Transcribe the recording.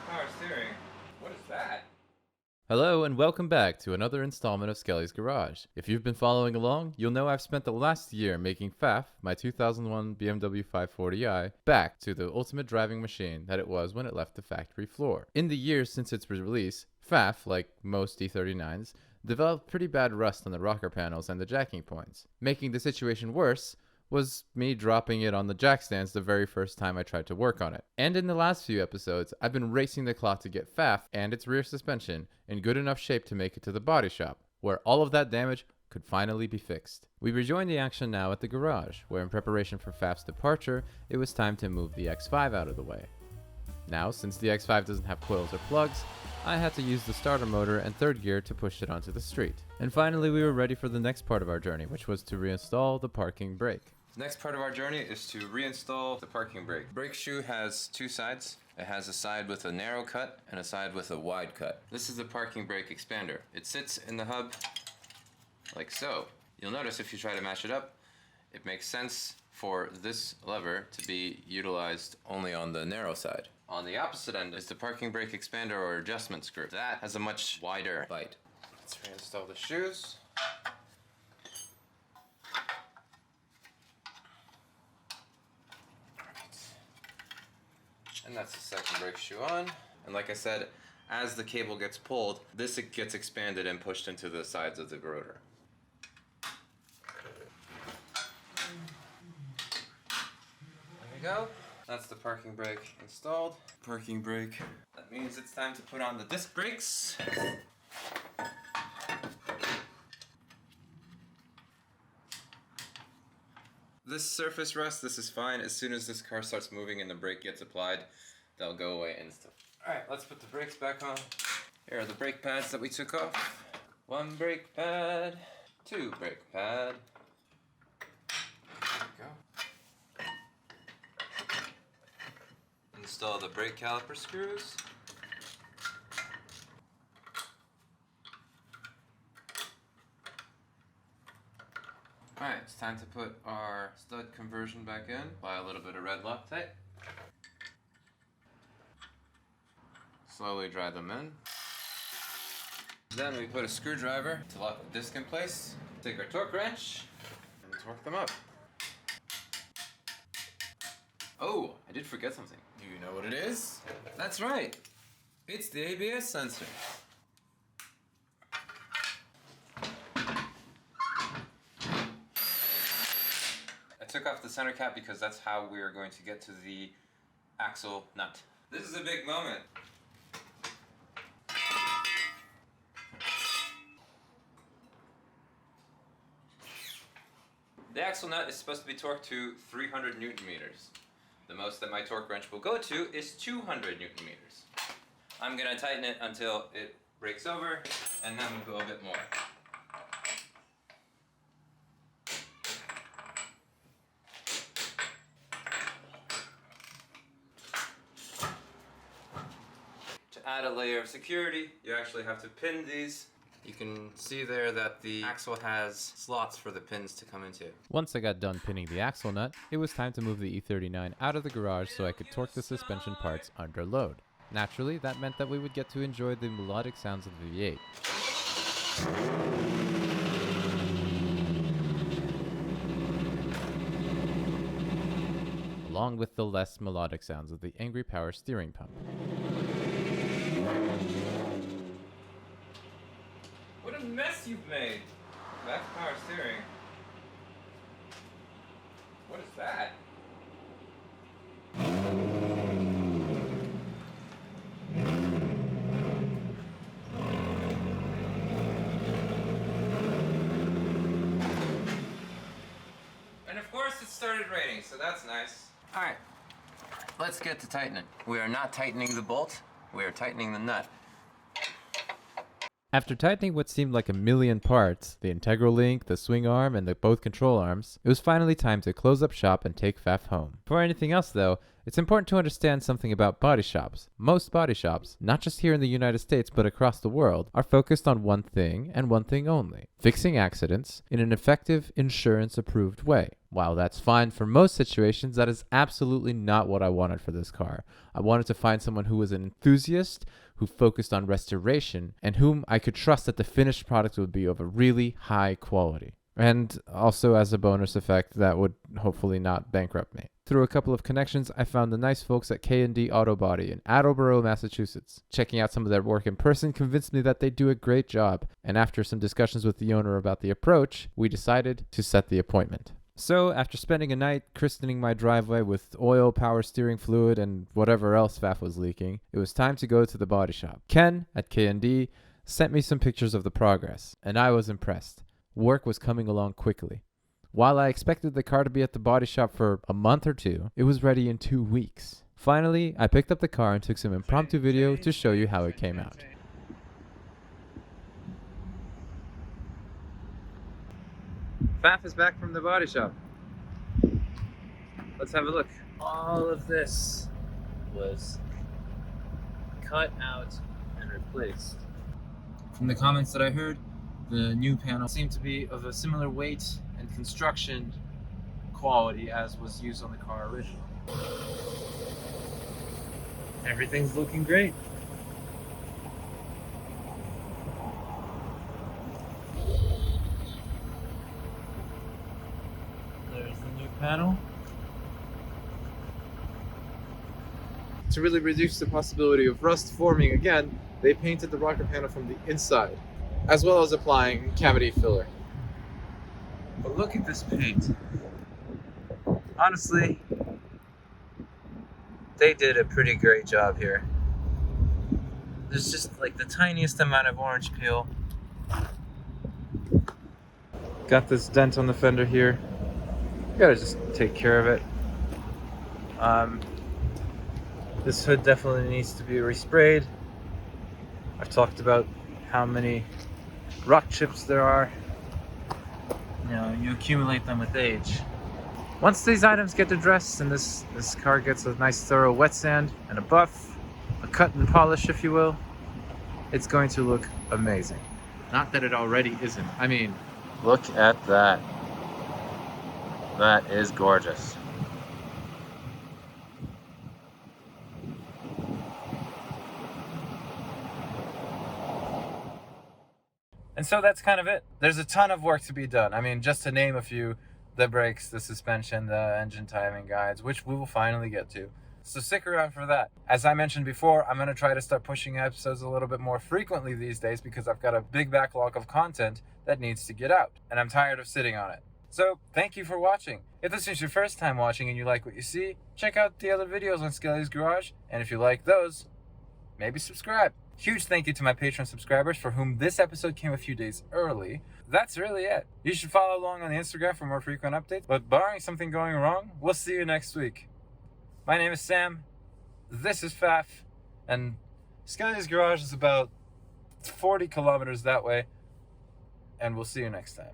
Power steering. What is that? Hello and welcome back to another installment of Skelly's Garage. If you've been following along, you'll know I've spent the last year making FAF, my 2001 BMW 540i, back to the ultimate driving machine that it was when it left the factory floor. In the years since its release, FAF, like most E39s, developed pretty bad rust on the rocker panels and the jacking points. Making the situation worse was me dropping it on the jack stands the very first time I tried to work on it. And in the last few episodes, I've been racing the clock to get FAF and its rear suspension in good enough shape to make it to the body shop, where all of that damage could finally be fixed. We rejoin the action now at the garage, where in preparation for FAF's departure, it was time to move the X5 out of the way. Now, since the X5 doesn't have coils or plugs, I had to use the starter motor and third gear to push it onto the street. And finally, we were ready for the next part of our journey, which was to reinstall the parking brake. The next part of our journey is to reinstall the parking brake. Brake shoe has two sides. It has a side with a narrow cut and a side with a wide cut. This is the parking brake expander. It sits in the hub like so. You'll notice if you try to match it up, it makes sense for this lever to be utilized only on the narrow side. On the opposite end is the parking brake expander or adjustment screw. That has a much wider bite. Let's reinstall the shoes. And that's the second brake shoe on. And like I said, as the cable gets pulled, this gets expanded and pushed into the sides of the rotor. There we go. That's the parking brake installed. Parking brake. That means it's time to put on the disc brakes. This surface rust, this is fine. As soon as this car starts moving and the brake gets applied, they'll go away instantly. Alright, let's put the brakes back on. Here are the brake pads that we took off. One brake pad, two brake pad. There we go. Install the brake caliper screws. Alright, it's time to put our stud conversion back in. Apply a little bit of red Loctite. Slowly drive them in. Then we put a screwdriver to lock the disc in place. Take our torque wrench and torque them up. Oh, I did forget something. Do you know what it is? That's right. It's the ABS sensor. I took off the center cap because that's how we are going to get to the axle nut. This is a big moment. The axle nut is supposed to be torqued to 300 Newton meters. The most that my torque wrench will go to is 200 Newton meters. I'm going to tighten it until it breaks over, and then we'll go a bit more. To add a layer of security, you actually have to pin these. You can see there that the axle has slots for the pins to come into. Once I got done pinning the axle nut, it was time to move the E39 out of the garage so I could torque the suspension parts under load. Naturally, that meant that we would get to enjoy the melodic sounds of the V8. Along with the less melodic sounds of the angry power steering pump. What a mess you've made! That's power steering. What is that? And of course it started raining, so that's nice. Alright, let's get to tightening. We are not tightening the bolt, we are tightening the nut. After tightening what seemed like a million parts, the integral link, the swing arm, and both control arms, it was finally time to close up shop and take FAF home. Before anything else though, It's important to understand something about body shops. Most body shops, not just here in the United States but across the world, are focused on one thing and one thing only: fixing accidents in an effective, insurance-approved way. While that's fine for most situations, that is absolutely not what I wanted for this car. I wanted to find someone who was an enthusiast, who focused on restoration, and whom I could trust that the finished product would be of a really high quality. And also, as a bonus effect, that would hopefully not bankrupt me. Through a couple of connections, I found the nice folks at K&D Auto Body in Attleboro, Massachusetts. Checking out some of their work in person convinced me that they do a great job, and after some discussions with the owner about the approach, we decided to set the appointment. So, after spending a night christening my driveway with oil, power steering fluid, and whatever else Faf was leaking, it was time to go to the body shop. Ken, at K&D, sent me some pictures of the progress, and I was impressed. Work was coming along quickly. While I expected the car to be at the body shop for a month or two, it was ready in 2 weeks. Finally, I picked up the car and took some impromptu video to show you how it came out. Faf is back from the body shop. Let's have a look. All of this was cut out and replaced. From the comments that I heard, the new panel seemed to be of a similar weight and construction quality as was used on the car originally. Everything's looking great. There's the new panel. To really reduce the possibility of rust forming again, they painted the rocker panel from the inside, as well as applying cavity filler. But look at this paint. Honestly, they did a pretty great job here. There's just like the tiniest amount of orange peel. Got this dent on the fender here. Gotta just take care of it. This hood definitely needs to be resprayed. I've talked about how many rock chips there are. You know, you accumulate them with age. Once these items get addressed and this car gets a nice thorough wet sand and a buff, a cut and polish if you will, it's going to look amazing. Not that it already isn't. I mean, look at that. That is gorgeous. And so that's kind of it. There's a ton of work to be done. I mean, just to name a few: the brakes, the suspension, the engine timing guides, which we will finally get to. So stick around for that. As I mentioned before, I'm going to try to start pushing episodes a little bit more frequently these days because I've got a big backlog of content that needs to get out, and I'm tired of sitting on it. So thank you for watching. If this is your first time watching and you like what you see, check out the other videos on Skelly's Garage, and if you like those, maybe subscribe. Huge thank you to my Patreon subscribers for whom this episode came a few days early. That's really it. You should follow along on the Instagram for more frequent updates, but barring something going wrong, we'll see you next week. My name is Sam, this is Faf, and Skelly's Garage is about 40 kilometers that way, and we'll see you next time.